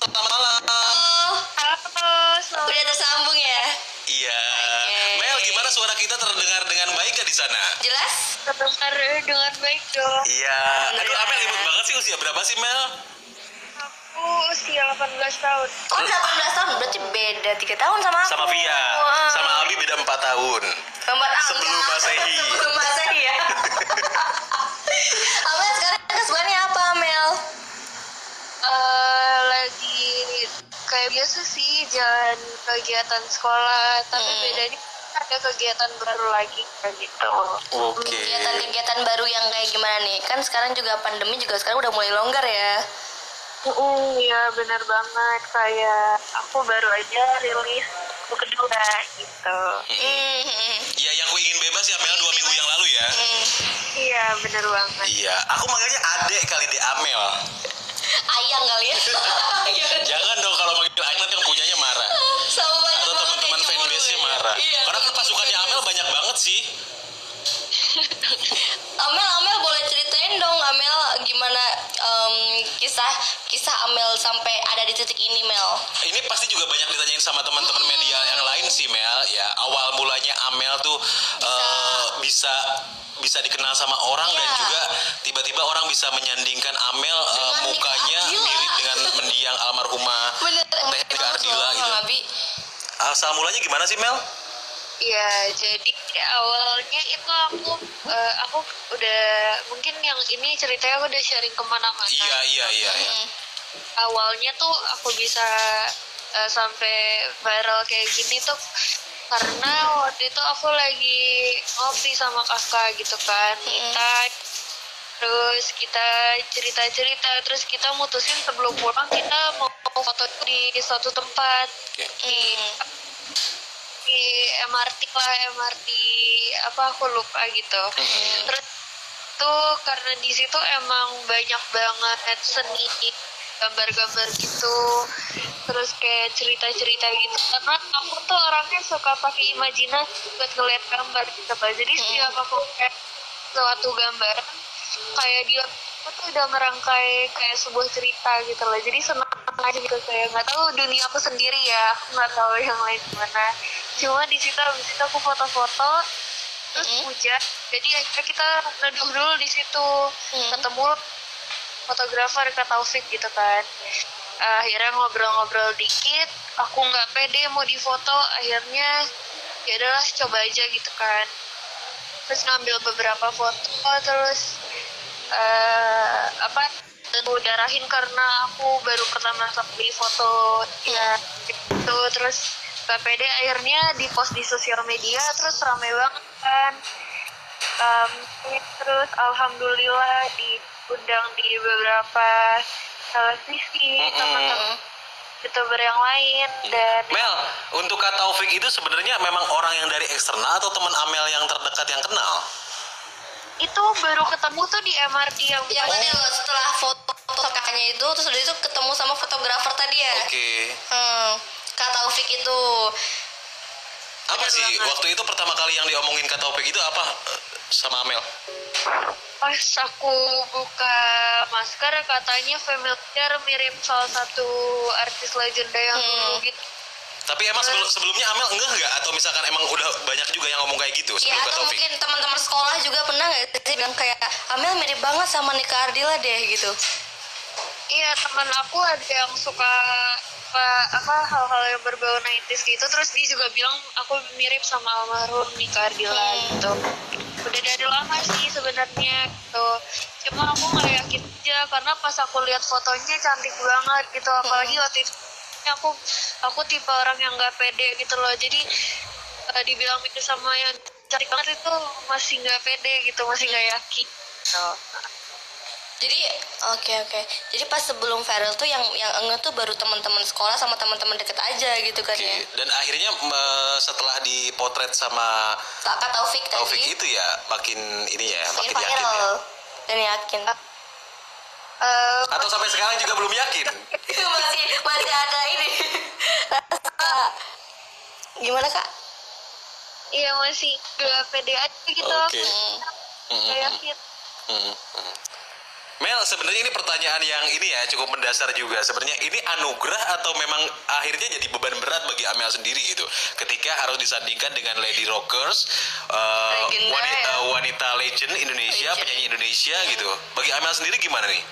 selamat malam. Halo, Udah tersambung ya? Iya. Oke. Mel, gimana suara kita terdengar dengan baik gak di sana? Jelas? terdengar dengan baik dong. Iya. Aduh, Amel ribut banget sih. Usia berapa sih, Mel? Aku usia 18 tahun. Oh 18 tahun, berarti beda 3 tahun sama aku. Sama Via. Wah. Sama Albi beda 4 tahun. Gambar Sebelum Masehi. Sebelum Masehi ya. Amel sekarang kesibukannya apa, Amel? Lagi kayak biasa sih jalan kegiatan sekolah, tapi bedanya ada kegiatan baru lagi kayak gitu. Oke. Kegiatan-kegiatan baru yang kayak gimana nih? Kan sekarang juga pandemi juga sekarang udah mulai longgar ya. Iya benar banget, kayak aku baru aja rilis buku kedua gitu. Iya, yang ku ingin bebas ya, Mel, 2 minggu yang lalu ya. Iya benar banget. Iya, aku manggilnya Ade kali deh, Amel. Ayang kali ya. Jangan dong, kalau manggil Ayang nanti yang punyanya marah. Sama banyak Atau banget teman-teman yang cemburu fanbase-nya ya. marah. Iya, Karena kan pasukannya Amel banyak banget sih. Amel boleh ceritain dong Amel gimana kisah Amel sampai ada di titik ini, Mel. Ini pasti juga banyak ditanyain sama teman-teman media yang lain sih, Mel. Ya, awal mulanya Amel tuh bisa dikenal sama orang dan Iya. juga tiba-tiba orang bisa menyandingkan Amel Dengan mukanya Nika Ardila. mirip dengan mendiang almarhumah Bener, Teh Nika Ardila gitu. Bang Abi. Asal mulanya gimana sih, Mel? Iya, jadi awalnya itu aku udah mungkin yang ini ceritanya aku udah sharing kemana-mana. Iya. Awalnya tuh aku bisa sampai viral kayak gini tuh karena waktu itu aku lagi ngopi sama kakak gitu kan, terus kita cerita-cerita, terus kita mutusin sebelum pulang kita mau foto di suatu tempat di MRT apa aku lupa gitu. Terus tuh karena di situ emang banyak banget seni gambar-gambar gitu, terus kayak cerita-cerita gitu, karena aku tuh orangnya suka pakai imajinasi buat ngeliat gambar gitu kan. Jadi setiap aku kayak suatu gambaran kayak dia aku tuh udah merangkai kayak sebuah cerita gitu loh, jadi senang aja gitu, kayak nggak tahu dunia aku sendiri ya, aku nggak tahu yang lain gimana. Cuma di situ abis itu aku foto-foto, terus hujan, jadi akhirnya kita neduh dulu di situ, ketemu fotografer Kak Taufik gitu kan. Akhirnya ngobrol-ngobrol dikit, aku nggak pede mau difoto, akhirnya ya udahlah coba aja gitu kan. Terus ngambil beberapa foto, terus darahin karena aku baru pertama kali foto ya gitu. Terus gak pede akhirnya di post di sosial media, terus rame banget kan. Terus alhamdulillah diundang di beberapa televisi, teman-teman youtuber yang lain. Dan Mel, untuk Kak Taufik itu sebenarnya memang orang yang dari eksternal atau teman Amel yang terdekat yang kenal? itu baru ketemu tuh di MRT yang Tadi lo setelah foto kakaknya itu terus udah itu ketemu sama fotografer tadi ya. Oke. Kak Taufik itu Apa Bener sih banget. waktu itu pertama kali yang diomongin Kak Taufik itu apa sama Amel? Pas aku buka masker katanya familiar, mirip salah satu artis legenda yang dulu gitu. Tapi emang sebelumnya Amel enggak atau misalkan emang udah banyak juga yang ngomong kayak gitu ya sebelum Kak atau Taufik? mungkin teman-teman sekolah juga pernah nggak sih bilang kayak Amel mirip banget sama Nika Ardila deh gitu. Iya, teman aku ada yang suka hal-hal yang berbau 90s gitu, terus dia juga bilang aku mirip sama almarhum Nika Ardila gitu. Udah dari lama sih sebenarnya gitu, cuma aku nggak yakin aja karena pas aku lihat fotonya cantik banget gitu, apalagi waktu itu aku tipe orang yang nggak pede gitu loh, jadi dibilang mirip sama yang cantik banget itu masih nggak pede gitu, masih nggak yakin gitu. Jadi oke. Jadi pas sebelum viral tuh yang enggak tuh baru teman-teman sekolah sama teman-teman deket aja gitu kan Oke. ya. Dan akhirnya setelah dipotret sama Kak Taufik tadi. Taufik itu ya makin ini ya, makin makin yakin ya. viral dan yakin. Atau sampai sekarang juga belum yakin? masih ada ini. Rasa gimana Kak? Iya, masih gak pede aja gitu. Oke. Gak yakin. Mel, sebenarnya ini pertanyaan yang ini ya cukup mendasar juga. Sebenarnya ini anugerah atau memang akhirnya jadi beban berat bagi Amel sendiri gitu. Ketika harus disandingkan dengan Lady Rockers, Legenda, ya. wanita legend Indonesia, Legend. penyanyi Indonesia gitu. Bagi Amel sendiri gimana nih?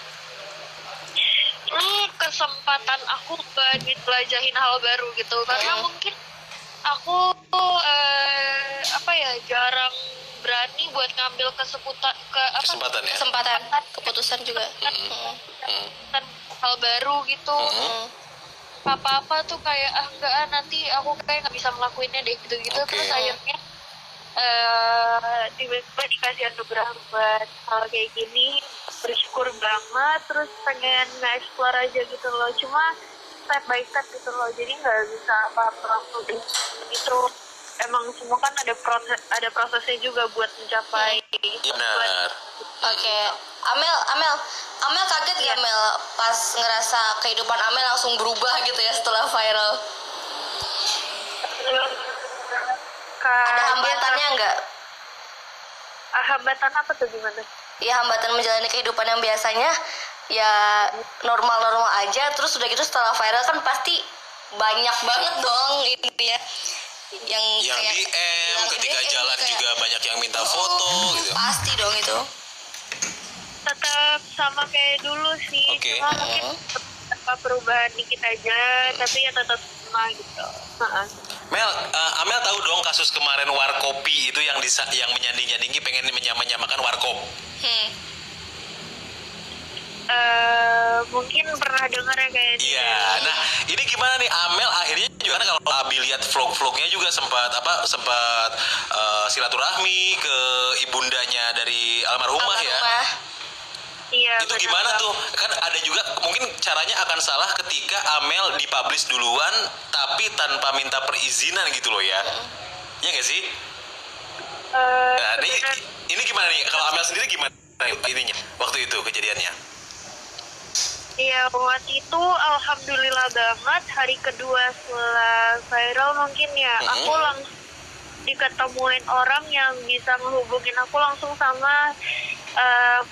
Ini kesempatan aku buat jelajahin hal baru gitu, karena mungkin aku apa ya, jarang berani buat ngambil Kesempatan ya? Kesempatan, keputusan juga. dan hal baru gitu. Apa-apa tuh kayak enggak, nanti aku kayak nggak bisa ngelakuinnya deh gitu-gitu. Oke. Terus akhirnya tiba-tiba dikasih anugerah buat hal kayak gini, bersyukur banget, terus pengen nge-explore aja gitu loh, cuma step by step gitu loh, jadi nggak bisa apa-apa langsung itu. Emang semua kan ada prosesnya juga buat mencapai. Iya benar. Oke, Amel kaget ya Mel pas ngerasa kehidupan Amel langsung berubah gitu ya setelah viral. Ada hambatannya nggak? Hambatan apa tuh, gimana? Ya hambatan menjalani kehidupan yang biasanya ya normal-normal aja, terus udah gitu setelah viral kan pasti banyak banget dong ini ya yang kayak DM ketika DM jalan kayak, juga banyak yang minta foto gitu. pasti dong itu. Tetap sama kayak dulu sih, Oke. cuma mungkin apa perubahan dikit aja, tapi ya tetap sama gitu. Mel, Amel tahu dong kasus kemarin Warkopi itu yang menyanding-nyandingi pengen menyamakan Warkop. Mungkin pernah dengar ya kayak Iya, nah ini gimana nih Amel akhirnya juga kan kalau Abi lihat vlog-vlognya juga sempat silaturahmi ke ibundanya dari almarhumah ya. Iya, Itu benar gimana banget. tuh? Kan ada juga mungkin caranya akan salah ketika Amel dipublish duluan tapi tanpa minta perizinan gitu loh ya. Iya nggak sih? Nah, ini gimana nih? Kalau Amel sendiri gimana ininya waktu itu kejadiannya? Iya, waktu itu alhamdulillah banget, hari kedua setelah viral mungkin ya, aku langsung diketemuin orang yang bisa ngehubungin aku langsung sama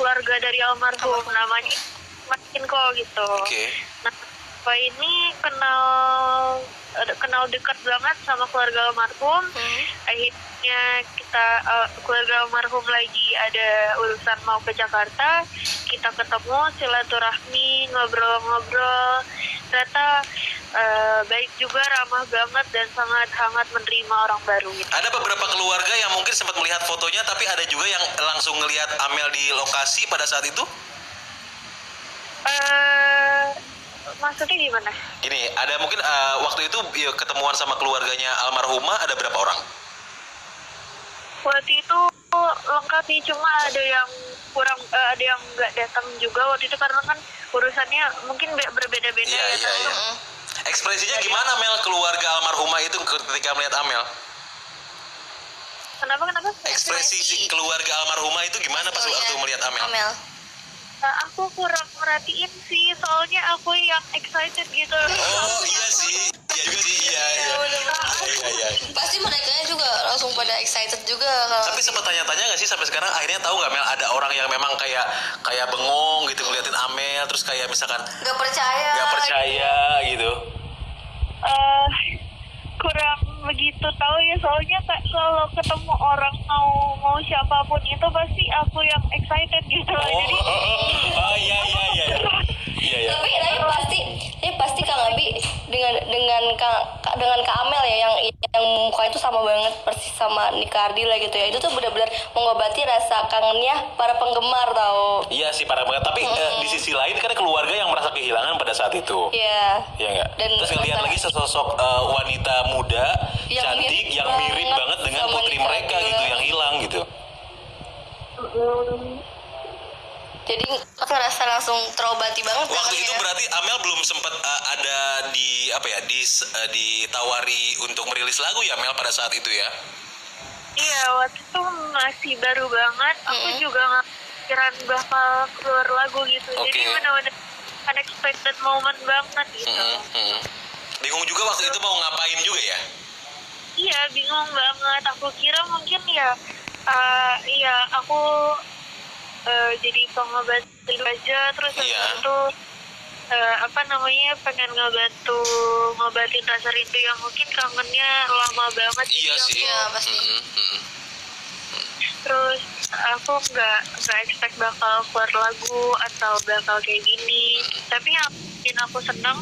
keluarga dari almarhum, namanya Makin kok gitu. Oke. Nah, Pak ini kenal dekat banget sama keluarga almarhum. Akhirnya kita keluarga almarhum lagi ada urusan mau ke Jakarta, kita ketemu, silaturahmi, ngobrol-ngobrol. Ternyata baik juga, ramah banget, dan sangat hangat menerima orang baru gitu. Ada beberapa keluarga yang mungkin sempat melihat fotonya, tapi ada juga yang langsung ngelihat Amel di lokasi pada saat itu. Maksudnya gimana? Ini ada mungkin waktu itu ketemuan sama keluarganya almarhumah ada berapa orang? Waktu itu lengkap sih, cuma ada yang kurang, ada yang nggak datang juga waktu itu karena kan urusannya mungkin berbeda-beda. Iya, ya. iya, iya. Ekspresinya gimana Mel keluarga almarhumah itu ketika melihat Amel? Kenapa? Ekspresi si keluarga almarhumah itu gimana pas waktu melihat Amel? Aku kurang merhatiin sih, soalnya aku yang excited gitu. Oh iya sih, iya juga sih, iya. Pasti mereka juga langsung pada excited juga kalau. Tapi sempat tanya-tanya nggak sih sampai sekarang akhirnya tahu nggak Mel ada orang yang memang kayak bengong gitu ngeliatin Amel terus kayak misalkan Nggak percaya gitu. Kurang begitu tahu ya, soalnya kalau ketemu orang mau siapapun itu pasti aku yang excited gitu. Jadi Iya. Tapi pasti Kang Abi dengan Kak Amel ya yang muka itu sama banget persis sama Nika Ardila gitu ya, itu tuh benar-benar mengobati rasa kangennya para penggemar tau. Iya sih parah banget. Tapi di sisi lain kan keluarga yang merasa kehilangan pada saat itu. Iya. Iya nggak? Dan Terus ngeliat lagi sesosok wanita muda cantik yang mirip banget dengan sama putri Nika mereka Ardila. gitu yang hilang gitu. Jadi ngerasa langsung terobati banget. Waktu kangennya. itu berarti Amel belum sempat ada di ditawari untuk merilis lagu ya Mel pada saat itu ya? iya, waktu itu masih baru banget. Aku juga nggak pikiran bakal keluar lagu gitu. Oke. Jadi benar-benar unexpected moment banget gitu. Bingung juga waktu itu mau ngapain juga ya? Iya, bingung banget. Aku kira mungkin ya, aku jadi pengobat dulu aja, terus habis Iya. itu pengen ngebantu ngobatin rasa rindu yang mungkin kangennya lama banget. Iya Jadi sih. Iya, pasti. terus aku nggak expect bakal keluar lagu atau bakal kayak gini, tapi yang bikin aku senang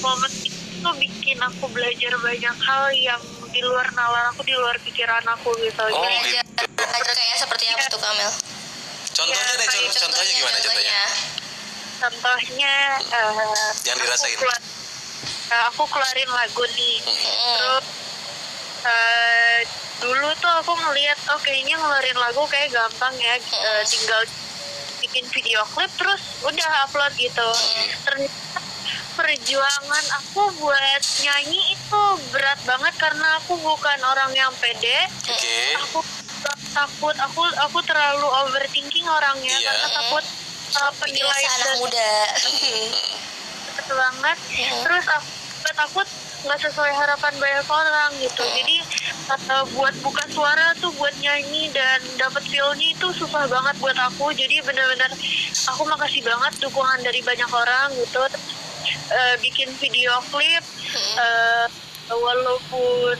momen itu bikin aku belajar banyak hal yang di luar nalar aku, di luar pikiran aku gitu. Oh, Jadi Belajar kayak seperti apa tuh Kamel? Contohnya deh, contohnya gimana contohnya? contohnya Yang dirasain. aku keluarin lagu nih, terus dulu tuh aku ngeliat kayaknya ngeluarin lagu kayak gampang ya, tinggal bikin video klip terus udah upload gitu. Ternyata perjuangan aku buat nyanyi itu berat banget karena aku bukan orang yang pede. Oke. Aku takut, aku terlalu overthinking orangnya. Iya. Karena takut penilaian Biasa anak muda. betul banget. Terus aku takut nggak sesuai harapan banyak orang gitu. Jadi buat buka suara tuh, buat nyanyi dan dapet feel-nya itu susah banget buat aku. Jadi benar-benar aku makasih banget dukungan dari banyak orang gitu. Bikin video klip, walaupun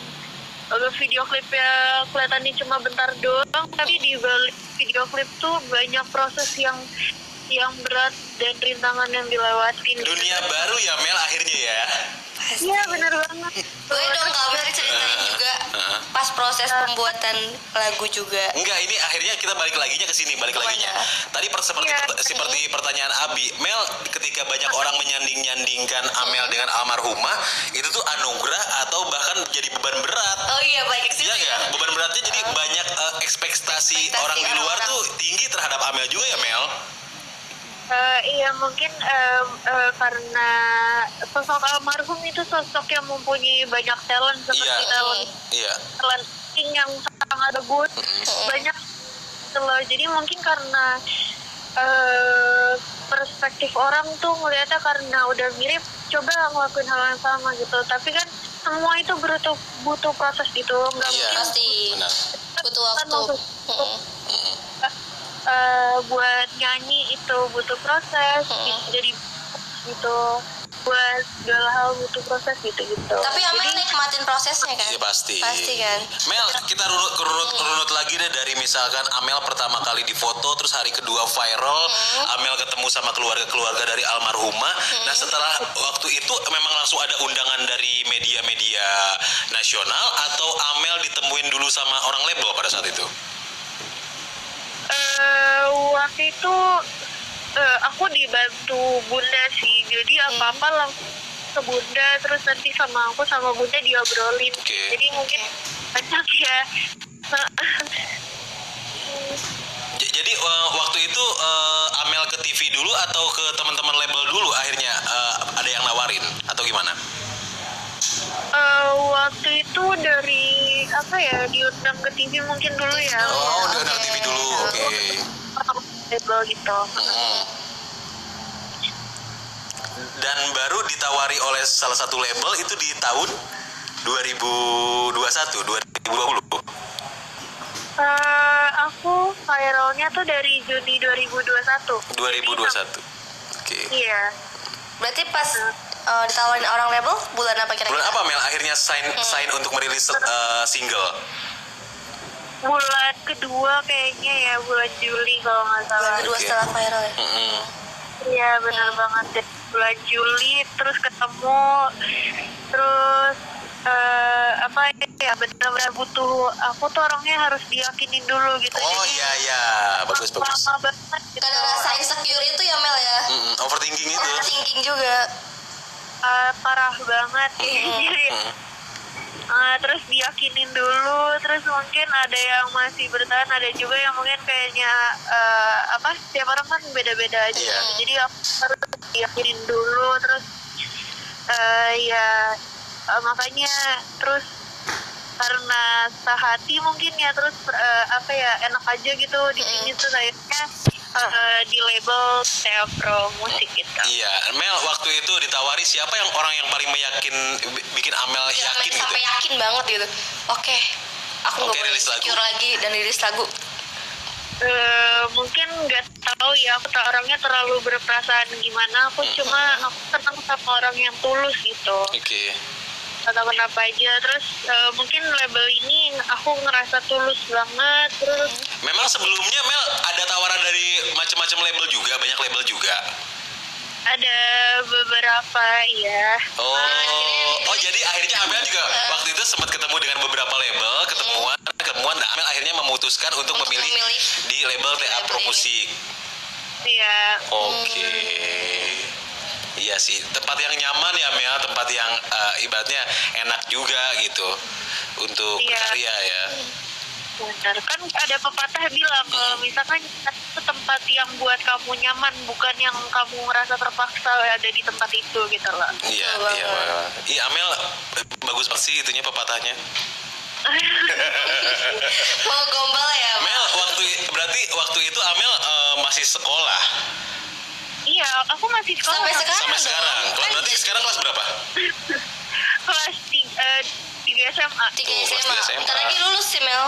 video klipnya kelihatannya cuma bentar doang, tapi di balik video klip tuh banyak proses yang berat dan rintangan yang dilewatin. Dunia baru ya Mel akhirnya ya. Iya bener banget. Boleh dong Kamel ceritain juga pas proses pembuatan lagu juga. Enggak, ini akhirnya kita balik laginya ke sini, balik laginya. Tadi seperti pertanyaan Abi, Mel ketika banyak orang menyanding-nyandingkan Amel dengan almarhumah, itu tuh anugerah atau bahkan jadi beban berat. Oh iya, baik sih. Iya nggak? Beban beratnya jadi banyak ekspektasi orang di luar orang-orang. tuh tinggi terhadap Amel juga ya Mel? Iya mungkin karena sosok almarhum itu sosok yang mempunyai banyak talent seperti talent acting yang sangat bagus, banyak loh. Jadi mungkin karena perspektif orang tuh ngeliatnya karena udah mirip, coba ngelakuin hal yang sama gitu. Tapi kan semua itu butuh proses gitu, nggak mungkin Pasti Benar. butuh waktu. buat nyanyi itu butuh proses, jadi gitu, buat segala hal butuh proses gitu. Tapi Amel nikmatin prosesnya kan? Iya pasti. Pasti kan. Mel, kita runut lagi deh dari misalkan Amel pertama kali difoto, terus hari kedua viral, Amel ketemu sama keluarga dari almarhumah. Nah setelah waktu itu memang langsung ada undangan dari media-media nasional atau Amel ditemuin dulu sama orang label pada saat itu? Waktu itu aku dibantu bunda sih, jadi apa-apa langsung ke bunda, terus nanti sama bunda diobrolin. Oke. Jadi mungkin banyak ya. Jadi waktu itu Amel ke TV dulu atau ke teman-teman label dulu akhirnya ada yang nawarin atau gimana? Waktu itu dari diundang ke TV mungkin dulu ya. Oh, diundang TV dulu, oke. Label gitu. Dan baru ditawari oleh salah satu label itu di tahun 2020. Aku viralnya tuh dari Juni 2021. Oke. Iya. Berarti pas ditawarin orang label bulan apa kira-kira? Bulan apa Mel akhirnya sign untuk merilis single? Bulan kedua kayaknya ya, bulan Juli kalau nggak salah. Bulan kedua setelah viral ya? Iya benar banget deh. Bulan Juli terus ketemu, terus benar-benar butuh, aku tuh orangnya harus diyakinin dulu gitu. Oh Jadi, iya, bagus. lama banget gitu. Karena rasa insecure itu ya Mel ya? Overthinking itu. Overthinking juga. Parah banget. Jadi, terus diyakinin dulu, terus mungkin ada yang masih bertahan, ada juga yang mungkin kayaknya setiap orang kan beda-beda aja. Iya. Jadi aku harus diyakinin dulu, terus makanya terus karena sehati mungkin ya, terus enak aja gitu di sini tuh akhirnya di label Teapro Musik gitu. Iya, Mel waktu itu ditawari siapa yang orang yang paling bikin Amel yakin gitu? Sampai yakin banget gitu. Oke, aku nggak boleh rilis lagu. insecure lagi dan rilis lagu. Mungkin nggak tahu ya, aku orangnya terlalu berperasaan gimana. Aku cuma aku senang sama orang yang tulus gitu. Oke. Atau kenapa aja. Terus mungkin label ini aku ngerasa tulus banget. Terus Memang sebelumnya Mel ada tawaran dari macam-macam label juga, banyak label juga. ada beberapa ya. Oh, jadi akhirnya Amel juga waktu itu sempat ketemu dengan beberapa label, ketemuan, dan Amel akhirnya memutuskan untuk memilih di label TA Pro Musik. Iya. Oke. Iya sih, tempat yang nyaman ya Mel, tempat yang ibaratnya enak juga gitu untuk Iya. berkarya ya. Benar, kan ada pepatah bilang kalau misalkan itu tempat yang buat kamu nyaman, bukan yang kamu ngerasa terpaksa ada di tempat itu gitu loh. Iya, iya. Iya, Amel bagus banget sih itunya pepatahnya. Mau gombal ya, Pak? Mel, berarti waktu itu Amel masih sekolah Iya, aku masih sekolah. Sampai sekarang. sampai sekarang. Kan Berarti sekarang kelas berapa? Kelas 3 SMA. 3 Kelas SMA. tiga SMA. Bentar lagi lulus sih, Mel.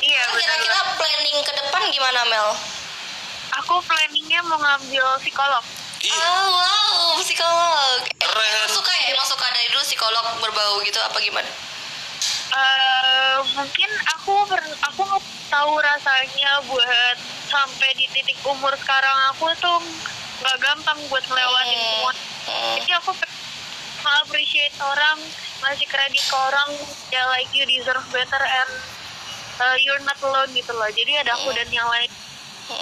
Iya, Kira-kira benar. planning ke depan gimana, Mel? Aku planningnya mau ngambil psikolog. Ih, Oh, wow, psikolog. Keren. Emang suka dari dulu psikolog berbau gitu apa gimana? Mungkin aku nggak tahu rasanya buat sampai di titik umur sekarang aku tuh nggak gampang buat ngelewatin semua. Jadi aku appreciate orang, ngasih kredit ke orang, ya like you deserve better and you're not alone gitu loh. Jadi ada aku dan yang lain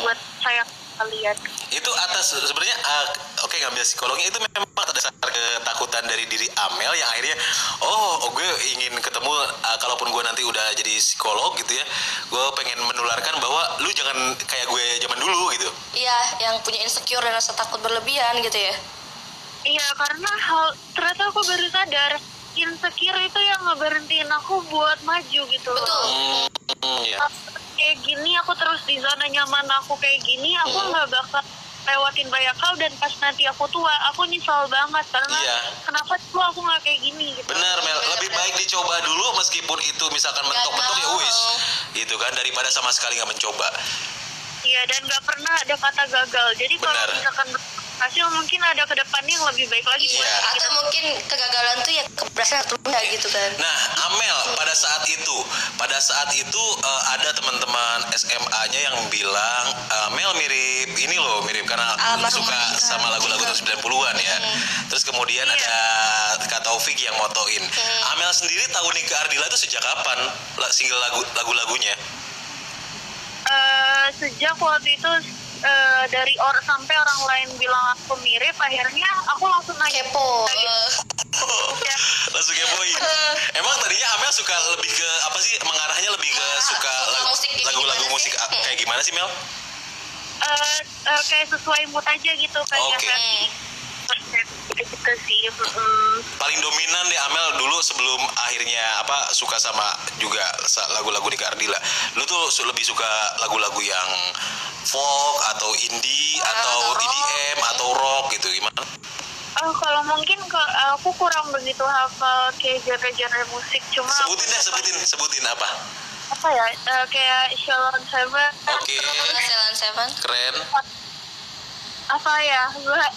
buat sayang kalian. itu atas sebenarnya oke, ngambil psikolognya itu memang ada dasar ketakutan dari diri Amel yang akhirnya gue ingin ketemu kalaupun gue nanti udah jadi psikolog gitu ya, gue pengen menularkan bahwa lu jangan kayak gue zaman dulu gitu. Iya, yang punya insecure dan rasa takut berlebihan gitu ya. Iya, karena ternyata aku baru sadar insecure itu yang ngeberhentiin aku buat maju gitu loh. Betul. Ya. Kayak gini aku terus di zona nyaman aku kayak gini, aku nggak bakal lewatin banyak hal, dan pas nanti aku tua aku nyesal banget karena Iya. kenapa tuh aku nggak kayak gini gitu. Benar Mel, lebih baik dicoba dulu meskipun itu misalkan mentok-mentok ya wis gitu kan, daripada sama sekali nggak mencoba. Iya, dan nggak pernah ada kata gagal. Jadi kalau Benar. misalkan hasil mungkin ada ke depannya yang lebih baik lagi buat Iya. kita. Atau mungkin kegagalan tuh ya keberhasilan tertunda gitu kan. Nah, Amel pada saat itu ada teman-teman SMA-nya yang bilang Mel mirip ini loh, mirip karena Almarhum suka Monica. sama lagu-lagu tahun 90-an ya. Terus kemudian ada Kak Taufik yang motoin. Amel sendiri tahu Nika Ardila itu sejak kapan? Single lagu-lagunya? Sejak waktu itu dari sampai orang lain bilang aku mirip, akhirnya aku langsung nanya. Kepo. Ya, Langsung kepoin. Emang tadinya Amel suka lebih ke apa sih? Mengarahnya lebih ke suka musik kayak lagu-lagu gimana musik sih? kayak gimana sih Mel? kayak sesuai mood aja gitu, kayak Oke. happy. Kayak gitu sih. Paling dominan deh Amel dulu sebelum akhirnya suka sama juga lagu-lagu Nika Ardila. Lu tuh lebih suka lagu-lagu yang folk atau indie atau atau rock. EDM atau rock gitu gimana? Kalau mungkin aku kurang begitu hafal kayak genre-genre musik, cuma Sebutin apa? apa ya, kayak Shalon Seven, Oke. Ceylon Seven. Keren. apa ya,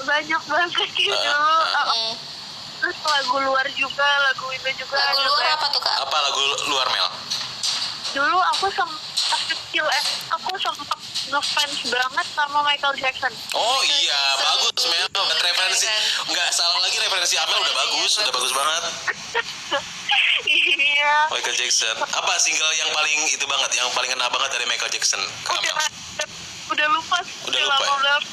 banyak banget gitu. Terus lagu luar juga, lagu itu juga. Lagu ada luar banyak. apa tuh, Kak? Apa lagu luar Mel? Dulu aku sempat kecil, aku sempat ngefans banget sama Michael Jackson. Oh iya, bagus Mel. Referensi nggak salah lagi, referensi Amel udah bagus banget. Iya. Michael Jackson. Apa single yang paling itu banget, yang paling kena banget dari Michael Jackson? Amel. Udah lupa. Udah lupa ya? Lama banget.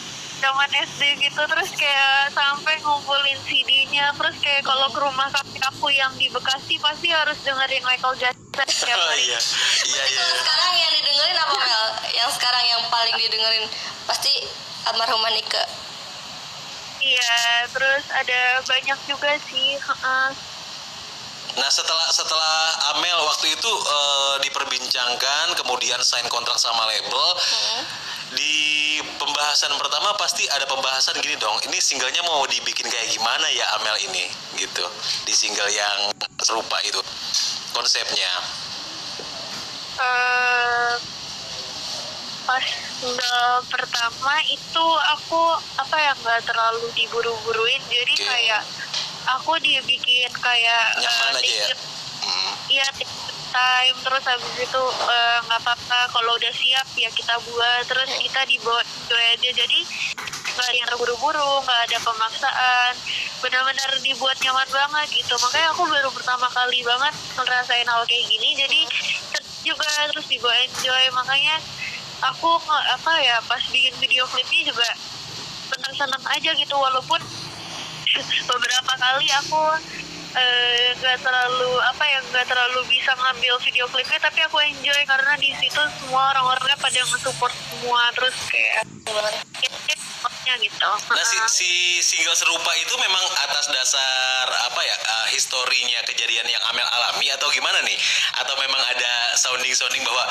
Zaman SD gitu, terus kayak sampai ngumpulin CD-nya, terus kayak kalau ke rumah kakek aku yang di Bekasi pasti harus dengerin Michael Jackson tiap Oh hari. iya. Iya. Kalau sekarang yang didengerin apa, Mel? Yang sekarang yang paling didengerin pasti almarhum Nika. Iya, terus ada banyak juga sih. Nah setelah Amel waktu itu diperbincangkan, kemudian sign kontrak sama label. Di pembahasan pertama pasti ada pembahasan gini dong, ini singlenya mau dibikin kayak gimana ya Amel ini gitu, di single yang serupa itu konsepnya. pas single pertama itu aku nggak terlalu diburu-buruin, jadi kayak aku dibikin kayak nyaman aja ya. Iya, time, terus habis itu nggak apa-apa kalau udah siap ya kita buat, terus kita dibawa aja, jadi nggak ada yang terburu-buru, nggak ada pemaksaan, benar-benar dibuat nyaman banget gitu. Makanya aku baru pertama kali banget ngerasain hal kayak gini, jadi juga terus dibawa enjoy. Makanya aku pas bikin video klipnya juga bener seneng aja gitu, walaupun beberapa kali aku nggak terlalu bisa ngambil video klipnya, tapi aku enjoy karena di situ semua orang-orangnya pada nge-support semua, terus kayak gitu. Nah si single serupa itu memang atas dasar historinya kejadian yang Amel alami atau gimana nih? Atau memang ada sounding bahwa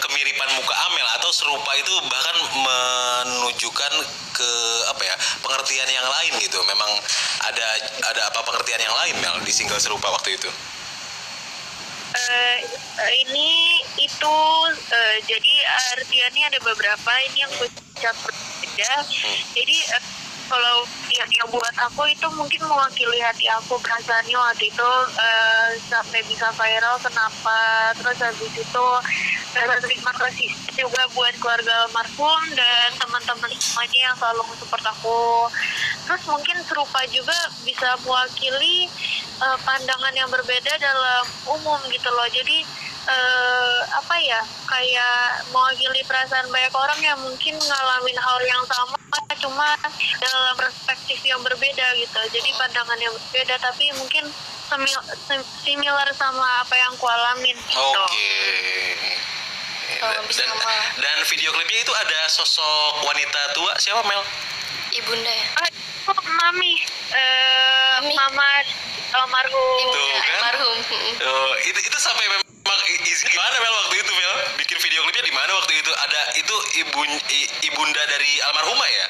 kemiripan muka Amel atau serupa itu bahkan menunjukkan ke pengertian yang lain gitu? Memang ada apa pengertian yang lain Mel di single serupa waktu itu? Jadi artiannya ada beberapa, ini yang gue campur beda. Jadi kalau yang buat aku itu mungkin mewakili hati aku, perasaannya waktu itu sampai bisa viral kenapa, terus habis itu terima kasih juga buat keluarga almarhum dan teman-teman semuanya yang selalu support aku. Terus mungkin serupa juga bisa mewakili pandangan yang berbeda dalam umum gitu loh. Jadi kayak mewakili perasaan banyak orang yang mungkin ngalamin hal yang sama, cuma dalam perspektif yang berbeda gitu. Jadi pandangan yang berbeda tapi mungkin similar sama apa yang ku alamin gitu. Oke. Dan video klipnya itu ada sosok wanita tua, siapa Mel? Ibunda ya? Mami. Mama almarhum. Almarhum. Itu sampai memang gimana Mel waktu itu Mel? Bikin video klipnya di mana waktu itu? Ada itu ibunda dari almarhumah ya?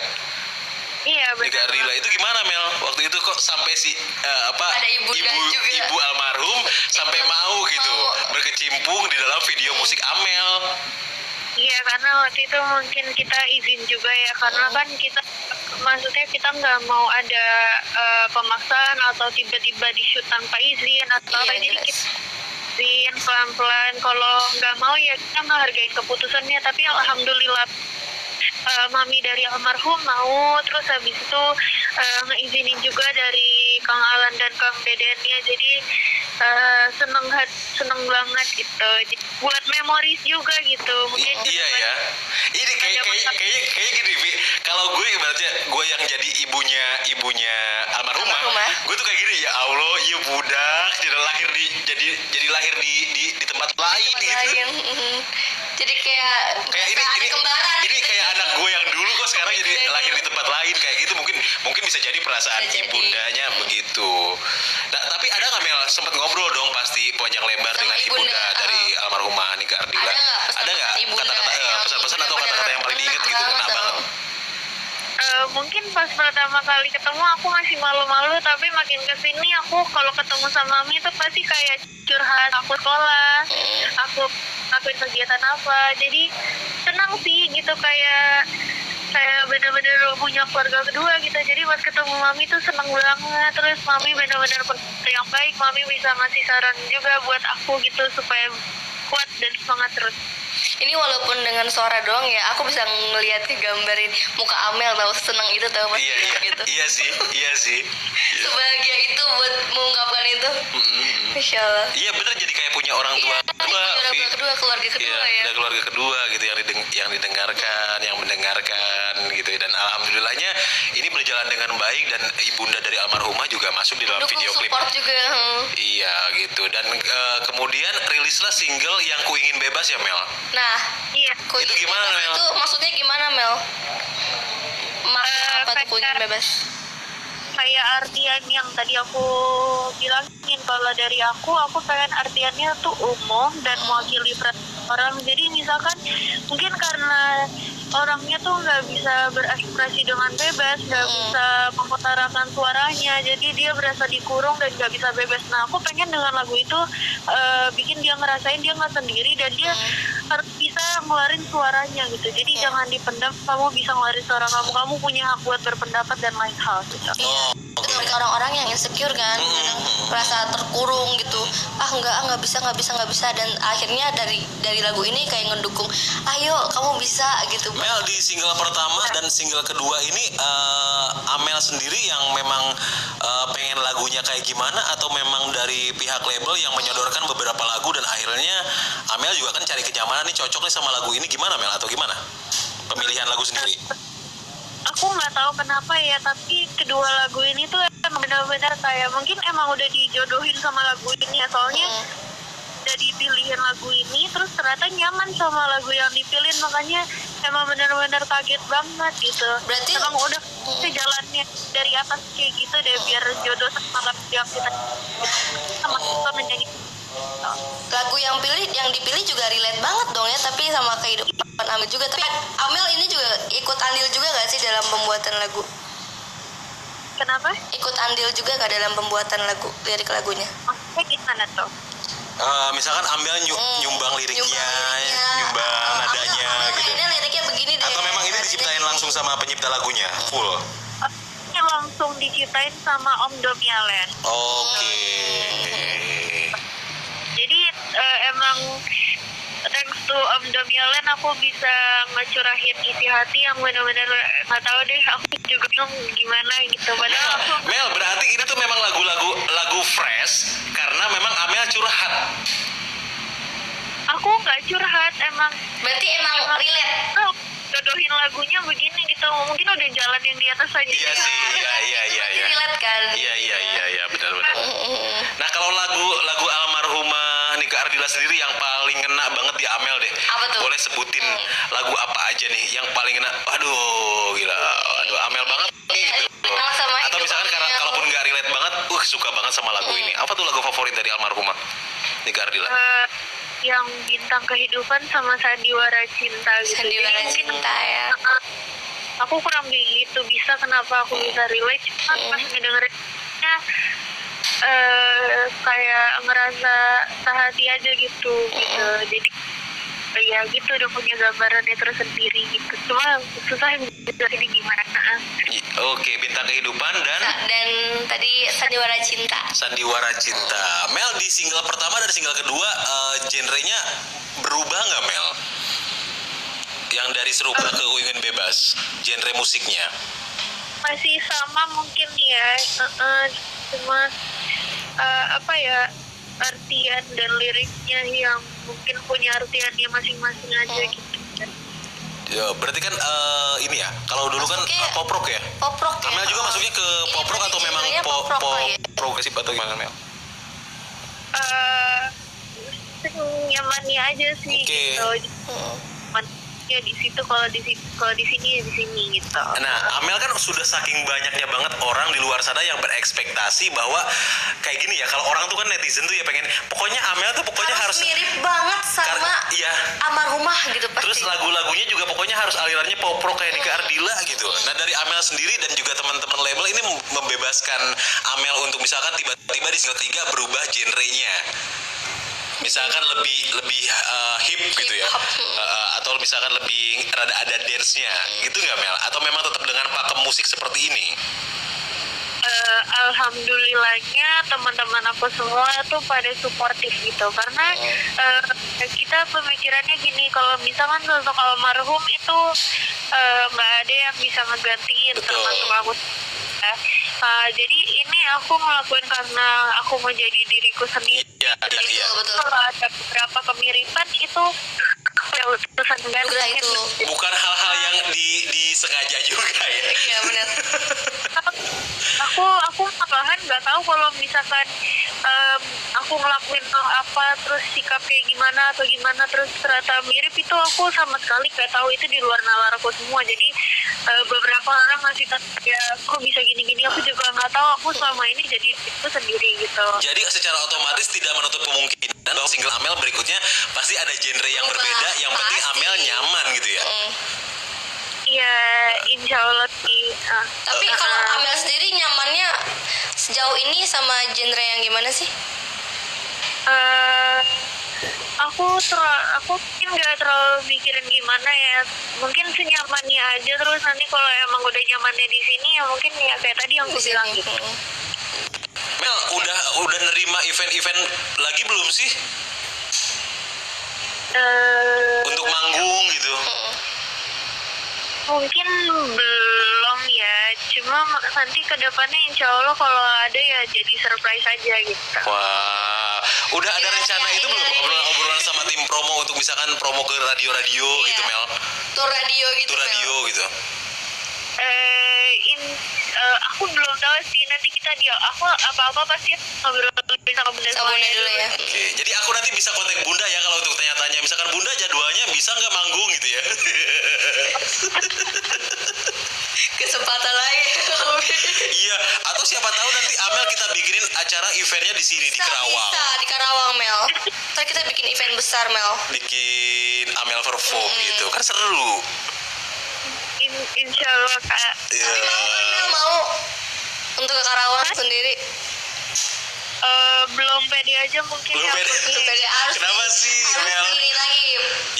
Iya benar. Ardila itu gimana Mel? Waktu itu kok sampai ada ibu almarhum sampai mau gitu berkecimpung di dalam video musik Amel. Iya, karena waktu itu mungkin kita izin juga ya, karena kan kita nggak mau ada pemaksaan atau tiba-tiba di shoot tanpa izin atau apa, jadi kita izin pelan-pelan. Kalau nggak mau ya kita menghargai keputusannya, tapi alhamdulillah mami dari almarhum mau, terus habis itu ngeizinin juga dari Kang Alan dan Kang Dedennya, jadi seneng banget gitu. Jadi, buat memoris juga gitu mungkin. Iya ya, ini kayak gini Vi, kalau gue ibaratnya gue yang jadi ibunya almarhumah, gue tuh kayak gini, ya Allah, iya budak jadi lahir di tempat lain gitu. Jadi kayak ini kayak anak gue yang dulu kok sekarang jadi lahir di tempat lain kayak gitu, mungkin bisa jadi perasaan ibundanya begitu. Nah, tapi ada nggak Mel sempat ngobrol dong pasti panjang lebar dengan ibunda dari almarhumah Nika Ardila? Ada nggak kata-kata pesan-pesan atau kata-kata yang paling diinget gitu, kena banget? Mungkin pas pertama kali ketemu aku masih malu-malu, tapi makin kesini aku kalau ketemu sama Mami itu pasti kayak curhat, aku sekolah, aku kegiatan apa, jadi senang sih gitu, kayak benar-benar punya keluarga kedua gitu. Jadi pas ketemu Mami tuh seneng banget, terus Mami benar-benar yang baik, Mami bisa ngasih saran juga buat aku gitu supaya kuat dan semangat terus. Ini walaupun dengan suara doang ya, aku bisa ngelihat gambarin muka Amel, tahu seneng itu, tahu mas? Gitu. Iya sih. Sebahagia itu buat mengungkapkan itu. Masya Allah. Iya bener, jadi kayak punya orang tua keluarga kedua ya. Ada keluarga kedua gitu yang didengarkan, yang mendengarkan gitu. Dan alhamdulillahnya ini berjalan dengan baik, dan ibunda dari almarhumah juga masuk di dalam video klip. Support juga. Iya gitu. Dan kemudian rilislah single Yang Ku Ingin Bebas ya Mel. Nah, iya. Itu gimana Mel? Itu maksudnya gimana Mel? Apa tuh Ku Ingin Bebas? Kayak artian yang tadi aku bilangin, kalau dari aku pengen artiannya tuh umum dan mewakili orang. Jadi misalkan mungkin karena orangnya tuh nggak bisa berekspresi dengan bebas, nggak bisa mengutarakan suaranya, jadi dia berasa dikurung dan nggak bisa bebas. Nah aku pengen dengan lagu itu bikin dia ngerasain dia nggak sendiri dan dia harus bisa ngeluarin suaranya gitu. Jadi jangan dipendam, kamu bisa ngeluarin suara kamu, kamu punya hak buat berpendapat dan lain hal gitu. Iya. Itu mereka orang-orang yang insecure kan, kadang merasa terkurung gitu. Nggak bisa, dan akhirnya dari lagu ini kayak ngedukung, ayo kamu bisa gitu. Mel, di single pertama dan single kedua ini Amel sendiri yang memang pengen lagunya kayak gimana, atau memang dari pihak label yang menyodorkan beberapa lagu dan akhirnya Amel juga kan cari kenyamanan nih, cocok nih sama lagu ini, gimana Mel, atau gimana pemilihan lagu sendiri? Aku nggak tahu kenapa ya, tapi kedua lagu ini tuh emang benar-benar kayak mungkin emang udah dijodohin sama lagu ini ya, soalnya udah dipilihin lagu ini terus ternyata nyaman sama lagu yang dipilih, makanya emang benar-benar kaget banget gitu. Berarti emang udah jalannya dari atas kayak gitu deh, biar jodoh sama lagu yang kita sama kita menyanyi. Lagu yang dipilih juga relate banget dong ya, tapi sama kehidupan Amel juga. Tapi Amel ini juga ikut andil juga gak sih dalam pembuatan lagu? Kenapa? Ikut andil juga gak dalam pembuatan lagu, lirik lagunya? Maksudnya gimana tuh? Misalkan Amel nyumbang liriknya, nyumbang nadanya Amel gitu. Ini liriknya begini deh. Atau memang ini diciptain langsung sama pencipta lagunya, full? Ini langsung diciptain sama Om Domialen. Oke. Jadi emang thanks to Om Domialen aku bisa ngecurahin isi hati yang benar-benar nggak tahu deh, aku juga bingung gimana gitu. Padahal aku Mel, berarti ini tuh memang lagu fresh karena memang Amel curhat. aku nggak curhat, emang Berarti emang relate. jodohin lagunya begini gitu, mungkin udah jalan yang di atas aja. Iya sih, iya. Relate kan? Iya, benar. Nah, kalau lagu almarhumah Nika Ardila sendiri yang paling ngena banget di Amel deh. Apa tuh? Boleh sebutin lagu apa aja nih yang paling ngena? Aduh, gila. Aduh, Amel banget nih gitu. Sama Atau misalkan kalaupun nggak relate banget, suka banget sama lagu ini. Apa tuh lagu favorit dari almarhumah Nika Ardila? Yang Bintang Kehidupan sama Sandiwara Cinta gitu. Sandiwara Jadi mungkin Cinta ya. aku kurang begitu bisa kenapa aku bisa relate, cuma pas ngedengerinnya kayak ngerasa sehati aja gitu. Jadi ya gitu udah punya gambarannya tersendiri gitu, cuma susah jelasin gimana. Oke, Bintang Kehidupan dan tadi Sandiwara Cinta. Mel, di single pertama dan single kedua genrenya berubah nggak, Mel? Yang dari serupa ke ingin bebas, genre musiknya? Masih sama mungkin ya, cuma apa ya, artian dan liriknya yang mungkin punya artiannya masing-masing aja gitu. Ya, berarti kan ini ya, kalau dulu kan pop rock ya? Pop rock ya. Amel juga masuknya ke pop rock atau memang pop progresif atau gimana, Mel? Nyamannya aja sih gitu. Ya di situ, kalau di sini ya di sini gitu. Nah, Amel kan sudah saking banyaknya banget orang di luar sana yang berekspektasi bahwa kayak gini ya, kalau orang tuh kan netizen tuh ya pengen, pokoknya Amel tuh pokoknya harus mirip banget sama iya. almarhumah gitu pasti. Terus lagu-lagunya juga pokoknya harus alirannya pop rock kayak Nika Ardila gitu. Nah, dari Amel sendiri dan juga teman-teman label ini membebaskan Amel untuk misalkan tiba-tiba di single 3 berubah genrenya. Misalkan lebih hip gitu ya, atau misalkan lebih rada ada dance-nya, gitu nggak, Mel? Atau memang tetap dengan pakem musik seperti ini? Alhamdulillahnya teman-teman aku semua tuh pada suportif gitu, karena kita pemikirannya gini, kalau misalkan sosok almarhum itu nggak ada yang bisa ngegantiin, termasuk aku. Jadi ini aku ngelakuin karena aku mau jadi diriku sendiri. Iya. Kalau ada beberapa kemiripan itu ya urusan Udah itu. Bukan hal-hal yang disengaja juga ya. Iya benar. Aku malahan nggak tahu kalau misalkan aku ngelakuin apa terus sikap kayak gimana atau gimana terus ternyata mirip, itu aku sama sekali nggak tahu, itu di luar nalar aku semua. Jadi beberapa orang ngasih tahu ya kok bisa gini-gini, aku juga nggak tahu, aku selama ini jadi itu sendiri gitu. Jadi secara otomatis tidak menutup kemungkinan bahwa single Amel berikutnya pasti ada genre yang berbeda, yang penting Amel nyaman gitu ya. sejauh ini sama genre yang gimana sih? Aku mungkin nggak terlalu mikirin gimana ya, mungkin senyamannya aja. Terus nanti kalau emang udah nyamannya di sini ya mungkin ya kayak tadi yang aku bilang gitu. Mel, udah nerima event-event lagi belum sih? Untuk manggung gitu. Mungkin belum ya, cuma nanti ke depannya insya Allah kalau ada ya jadi surprise aja gitu. Wah, udah ada rencana itu belum? Obrolan sama tim promo untuk misalkan promo ke radio-radio gitu, Mel? Tur radio gitu. Tur radio gitu. Aku belum tahu sih, nanti aku apa-apa pasti ngobrol sama Bunda Sama Bunda dulu ya. Oke, jadi aku nanti bisa kontak Bunda ya kalau untuk tanya-tanya. Misalkan Bunda jadwalnya bisa nggak manggung gitu ya? Kesempatan lagi. Iya, atau siapa tahu nanti Amel kita bikinin acara eventnya di sini di Karawang. Bisa di Karawang, Mel. Ntar kita bikin event besar, Mel. Bikin Amel perform gitu, kan seru. Insya Allah Kak. Iya. Mel mau untuk ke Karawang sendiri. Belum pede aja mungkin. Belum ya. pede. Harus Kenapa sih, Mel? ini lagi.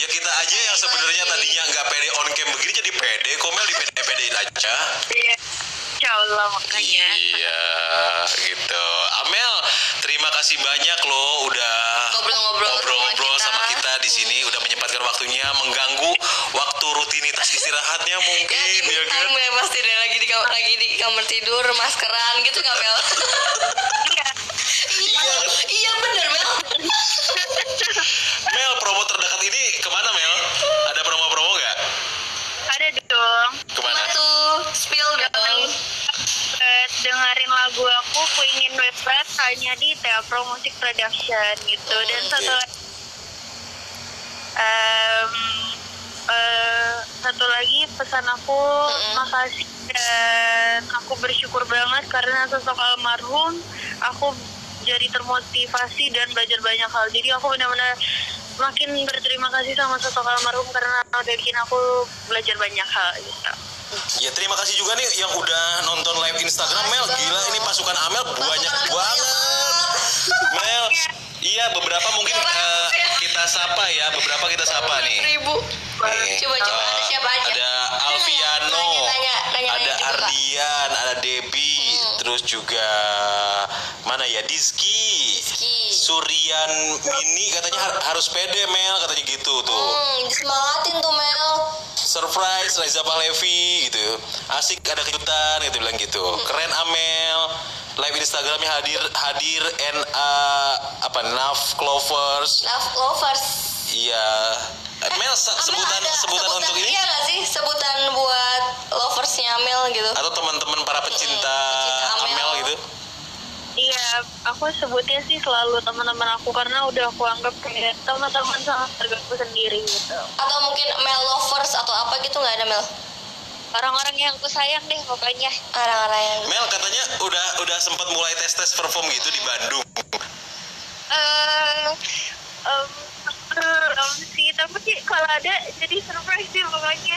Ya kita aja yang sebenarnya tadinya nggak pede on cam begini jadi pede. Kok Mel dipede-pedein aja? Iya. Insya Allah makanya. Iya, gitu. Amel, terima kasih banyak loh udah ngobrol-ngobrol sama kita di sini, udah menyempatkan waktunya, mengganggu waktu rutinitas istirahatnya mungkin ya kan? Ya pasti deh lagi di kamar tidur, maskeran gitu nggak, Mel? Iya bener, Mel. Mel, promo terdekat ini kemana, Mel? Ada promo-promo nggak? Ada dong. Kemana? Tuh, spill dong. Dengerin lagu aku ingin website hanya di Teapro Music Production gitu. Dan satu lagi pesan aku, makasih dan aku bersyukur banget karena sosok almarhum aku jadi termotivasi dan belajar banyak hal. Jadi aku benar-benar makin berterima kasih sama sosok almarhum karena udah bikin aku belajar banyak hal gitu. Ya terima kasih juga nih yang udah nonton live Instagram Mel. Gila ini pasukan Amel banyak banget. Mel, iya beberapa mungkin kita sapa ya. Beberapa kita sapa nih. Coba ada siapa aja? Ada Alfiano, Nanya, ada coba. Ardian, ada Debbie, terus juga mana ya Dizky, Suryan Mini katanya harus pede Mel katanya gitu tuh. Disemangatin tuh, Mel. Surprise Reza Pahlevi gitu, asik ada kejutan gitu bilang gitu. Keren Amel, live Instagramnya hadir Naf Clovers. Iya. Mel sebutan untuk ini? Iya nggak sih sebutan buat loversnya Amel gitu? Atau teman-teman para pecinta Amel gitu? Iya, aku sebutnya sih selalu teman-teman aku karena udah aku anggap kayak teman-teman sama keluarga aku sendiri gitu. Atau mungkin Mel lovers atau apa gitu nggak ada, Mel? Orang-orang yang aku sayang deh pokoknya. Orang-orang yang Mel katanya udah sempat mulai tes perform gitu di Bandung. Sih, tapi kalau ada jadi surprise sih pokoknya.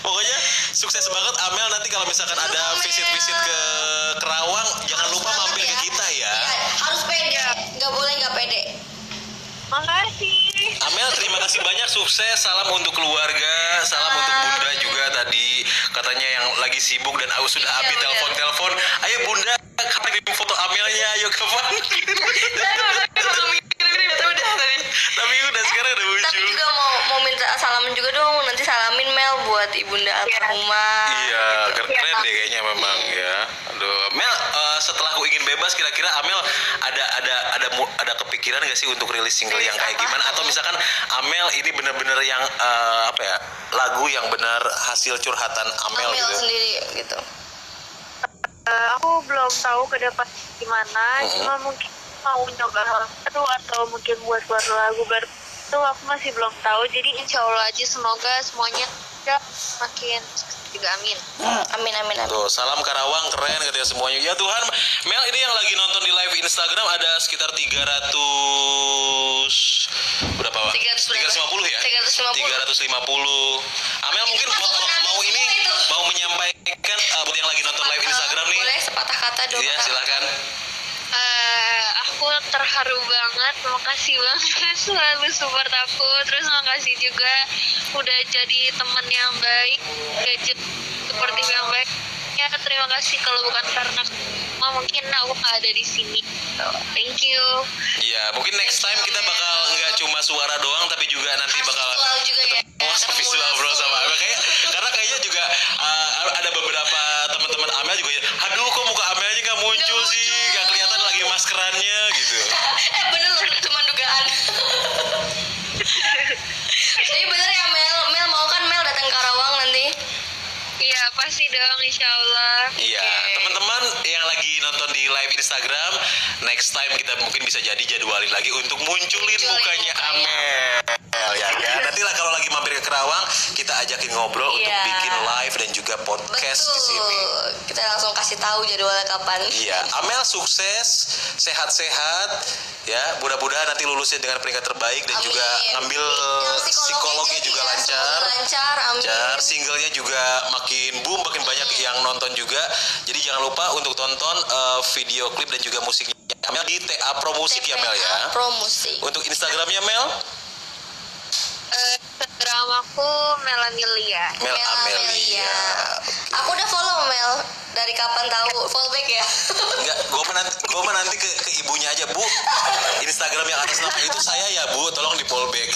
Pokoknya sukses banget Amel, nanti kalau misalkan ada visit-visit ke Kerawang jangan lupa mampir ke kita ya. Harus pede, nggak boleh nggak pede. Makasih. Amel terima kasih banyak, sukses, salam untuk keluarga, salam untuk Bunda juga tadi katanya yang lagi sibuk dan sudah habis telepon. Ayo Bunda, kapan kirim foto Amelnya, ayo kapan? Tapi udah sekarang udah muncul. Tapi juga mau minta salaman juga dong, nanti salamin Mel buat ibunda almarhumah. Iya, keren deh kayaknya memang ya. Aduh, Mel, setelah Aku Ingin Bebas kira-kira Amel ada kepikiran nggak sih untuk rilis single yang kayak gimana? Atau misalkan Amel ini benar-benar yang lagu yang benar hasil curhatan Amel gitu? Sendiri gitu. Aku belum tahu ke depan gimana, cuma mungkin mau nyoba hal baru atau mungkin buat lagu baru itu aku masih belum tahu. Jadi insya Allah aja semoga semuanya makin juga amin. Amin. Tuh, salam Karawang, keren katanya semuanya. Ya Tuhan, Mel ini yang lagi nonton di live Instagram ada sekitar 300 berapa Pak? 350 ya? 350. Amel mungkin mau menyampaikan buat yang lagi kata dong. Iya, silakan. Aku terharu banget, makasih banget selalu support aku. Terus makasih juga udah jadi teman yang baik, gadget seperti yang baik. Ya terima kasih, kalau bukan karena mungkin aku nggak ada di sini. So, thank you. Iya, mungkin next time kita bakal nggak cuma suara doang, tapi juga nanti bakal visual juga ya. visual bro sama Amel karena kayaknya juga ada beberapa teman-teman Amel juga ya, aduh kok muka Amelnya nggak muncul sih, nggak kelihatan lagi maskerannya gitu. Bener loh, cuma dugaan. Jadi bener ya Mel mau kan Mel datang ke Karawang nanti? Iya pasti dong, insya Allah. Iya, teman-teman yang lagi nonton di live Instagram, next time kita mungkin bisa jadi jadwalin lagi untuk munculin mukanya Amel, ya kan? Nanti lah kalau lagi mampir ke Kerawang, kita ajakin ngobrol untuk bikin live dan juga podcast di sini. Kita langsung kasih tahu jadwalnya kapan. Iya, Amel sukses, sehat-sehat, ya. Mudah-mudahan nanti lulusnya dengan peringkat terbaik dan juga ngambil psikolognya juga lancar. Amin. Singlenya juga makin boom, makin banyak yang nonton juga. Jadi jangan lupa untuk tonton video klip dan juga musiknya Amel di TA Pro Musik ya Mel ya. Pro Musik. Untuk Instagramnya Mel? Instagram aku Melanelia. Mel Amelia. Aku udah follow Mel. Dari kapan tahu? Fallback ya? Enggak, gue nanti ke ibunya aja, Bu. Instagram yang atas nama itu saya ya, Bu. Tolong di fallback.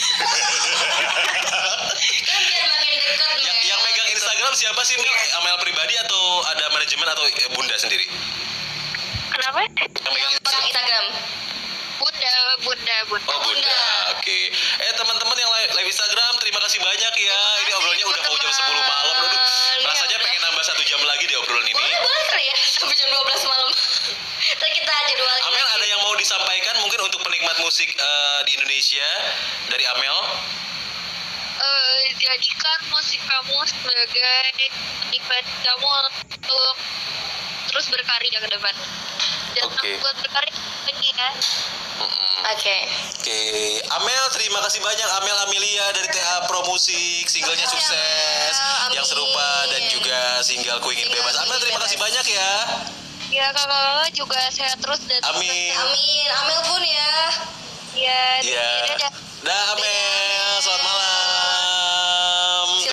Kan biar makin dekat Mel. Yang megang Instagram siapa sih Mel? Amel pribadi atau ada manajemen atau Bunda sendiri? Kenapa? Yang megang Instagram. Bunda. Oh Bunda, oke. Teman-teman yang live Instagram, terima kasih banyak ya. Ini obrolannya udah mau jam 10 malam. Aduh, rasanya pengen nambah 1 jam lagi deh obrolan ini. Boleh kali ya, sampai jam 12 malam. Ntar kita jadwalin. Amel ada yang mau disampaikan mungkin untuk penikmat musik di Indonesia dari Amel? Jadikan musik kamu sebagai penikmat kamu untuk terus berkarya ke depan. Jangan buat berkarya lagi ya. Oke. Amel, terima kasih banyak Amel Amelia dari TA Pro Musik, singlenya sukses, yang serupa dan juga single Ku Ingin Bebas. Amel, terima kasih banyak ya. Ya kakak juga sehat terus dan Amin.